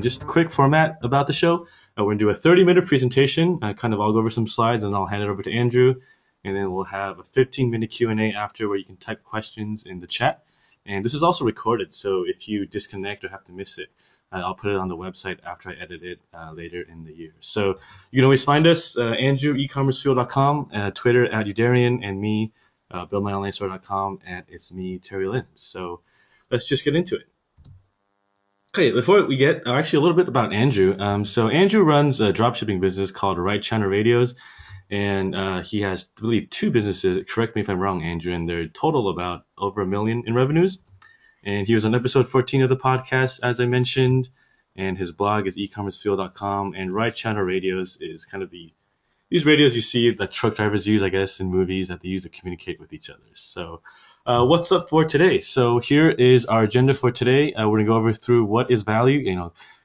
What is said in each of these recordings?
just a quick format about the show. We're going to do a 30-minute presentation. I'll go over some slides, and I'll hand it over to Andrew. And then we'll have a 15-minute Q&A after where you can type questions in the chat. And this is also recorded, so if you disconnect or have to miss it, I'll put it on the website after I edit it later in the year. So you can always find us, Andrew, ecommercefuel.com, Twitter at Udarian, and me, buildmyonlinestore.com at it's me, Terry Lin. So let's just get into it. Okay, before we get actually a little bit about Andrew. So Andrew runs a dropshipping business called Right Channel Radios, and he has, I believe, 2 businesses. Correct me if I'm wrong, Andrew, and they're total about over $1 million in revenues. And he was on episode 14 of the podcast, as I mentioned, and his blog is ecommercefuel.com. And Right Channel Radios is kind of these radios you see that truck drivers use, I guess, in movies that they use to communicate with each other. So what's up for today? So here is our agenda for today. We're going to go over through what is value,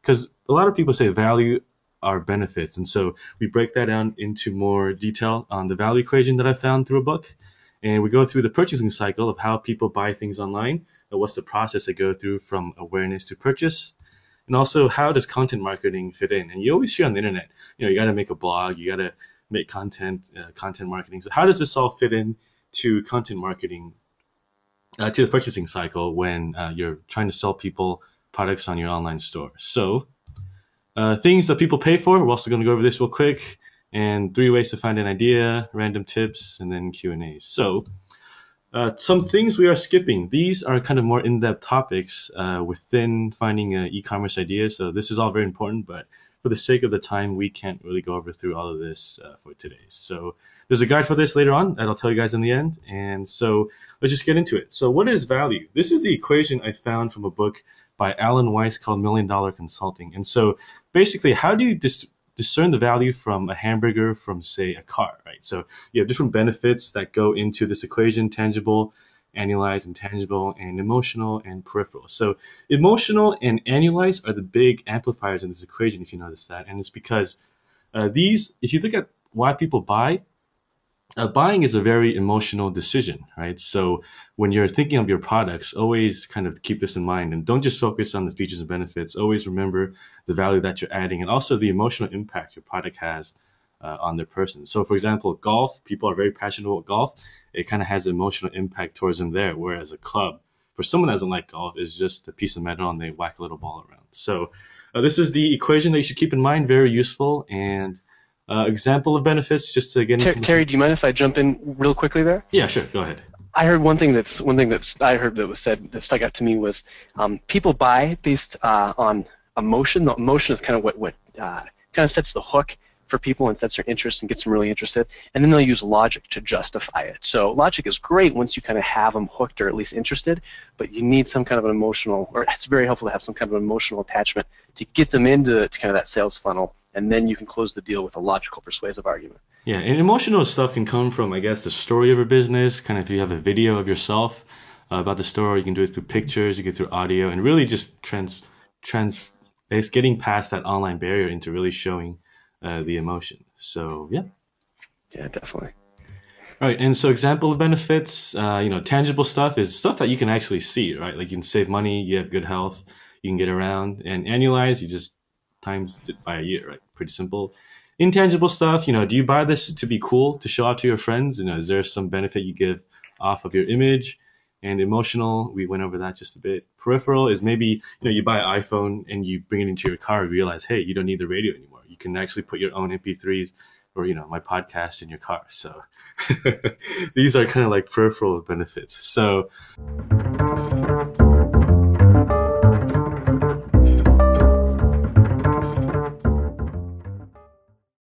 because a lot of people say value are benefits. And so we break that down into more detail on the value equation that I found through a book. And we go through the purchasing cycle of how people buy things online, and what's the process they go through from awareness to purchase. And also, how does content marketing fit in? And you always hear on the internet, you got to make a blog, you got to make content marketing. So how does this all fit in to content marketing, to the purchasing cycle when you're trying to sell people products on your online store? So things that people pay for, we're also going to go over this real quick, and 3 ways to find an idea, random tips, and then Q&A. So some things we are skipping. These are kind of more in-depth topics within finding an e-commerce idea. So this is all very important, but for the sake of the time, we can't really go over through all of this for today. So there's a guide for this later on that I'll tell you guys in the end. And so let's just get into it. So what is value? This is the equation I found from a book by Alan Weiss called $1 Million Consulting. And so basically, how do you discern the value from a hamburger from, say, a car, right? So you have different benefits that go into this equation: tangible, annualized, intangible, and emotional and peripheral. So emotional and annualized are the big amplifiers in this equation, if you notice that. And it's because if you look at why people buy, buying is a very emotional decision, right? So when you're thinking of your products, always kind of keep this in mind, and don't just focus on the features and benefits. Always remember the value that you're adding, and also the emotional impact your product has on their person. So for example, golf, people are very passionate about golf. It kind of has an emotional impact towards them there. Whereas a club, for someone who doesn't like golf, is just a piece of metal and they whack a little ball around. So this is the equation that you should keep in mind, very useful. And example of benefits, just to get into Terry, do you mind if I jump in real quickly there? Yeah, sure. Go ahead. I heard one thing that I heard that was said that stuck out to me was people buy based on emotion. The emotion is kind of what kind of sets the hook for people and sets their interest and gets them really interested, and then they'll use logic to justify it. So logic is great once you kind of have them hooked or at least interested, but you need some kind of an emotional, or it's very helpful to have some kind of an emotional attachment to get them into kind of that sales funnel, and then you can close the deal with a logical, persuasive argument. Yeah, and emotional stuff can come from, I guess, the story of your business. Kind of if you have a video of yourself about the store, you can do it through pictures, you can do it through audio, and really just it's getting past that online barrier into really showing the emotion. So yeah. Yeah, definitely. All right, and so example of benefits, tangible stuff is stuff that you can actually see, right? Like you can save money, you have good health, you can get around, and annualize, you just times it by a year, right? Pretty simple. Intangible stuff, do you buy this to be cool, to show out to your friends? Is there some benefit you give off of your image? And emotional, we went over that just a bit. Peripheral is maybe, you buy an iPhone and you bring it into your car and realize, hey, you don't need the radio anymore. You can actually put your own MP3s or, my podcast in your car. So these are kind of like peripheral benefits. So